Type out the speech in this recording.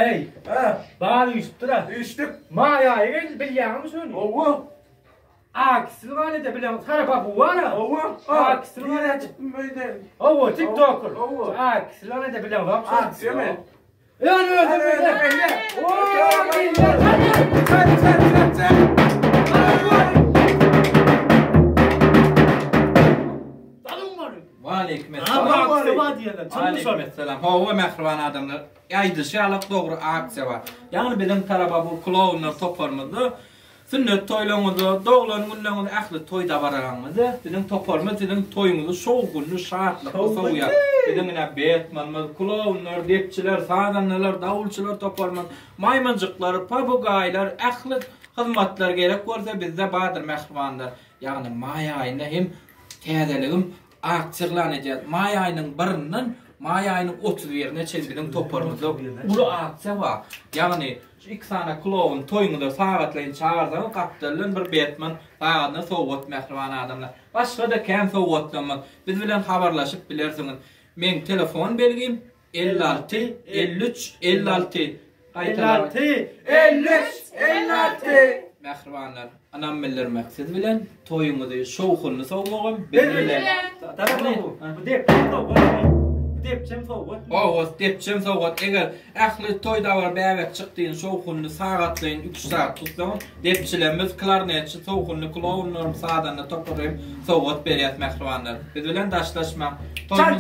Ey. Ha. Bari üstüra. İçtik. Maya'yı gel bilýän misin? Owu. Aksıl var de bilen tarapa bu var ha. Owu. Aksıl var de. Owu TikToker. Owu. Aksıl var de bilen var. Aksıl mı? Yani öyle böyle. Aleykümselam. Hava mehriban adamlar. Aýdyşalyk dogry aksiýa bar. Ýani bilen taraba bu klowunlar toparmady. Sünnet toýlaryňyzda, doglan günleriňizde ähli toýda baraňyzda, bilen toparmy, bilen toýuňyzda şowgunly, şatlyk, soýa. Bilen Batman, klowunlar, depçiler, sadanlar, davulçylar toparman, maymunjyklar, papugaýlar, ähli hyzmatlar gerek bolsa bizde badyr mehribanlar. Ýagny may aýynda hem täzeligim aksiýalanajak. May aýynyň birinden may aýynyň 31-ne çen bilen toparmyzda ulu aksiýa bar. Ýagny iki tane klowun toýunda sagatlaryň çağırdan gapdyrlan bir Batman bagyna sowgat mehriban adamlar. Başga da kän sowgatlanman. Biz bilen habarlaşyp bilersiňiz. Men telefon belgim 56 53 56 56 53 56. Mehribanlar. Anam bilir maksat bilen toýuňyzy şowhunly sowmagam bilen. Bu dep. Depçem sowgat. O depçem sowgat. Eger ähli toýda bar bäwek çykdyň şowhunly sagatlaryň 3 saat tutsaň, depçilerimiz klarnetçi şowhunly klowunlar sadanyny toparyp sowgat berýär mehribanlar. Biz bilen daşlaşmak. Çay.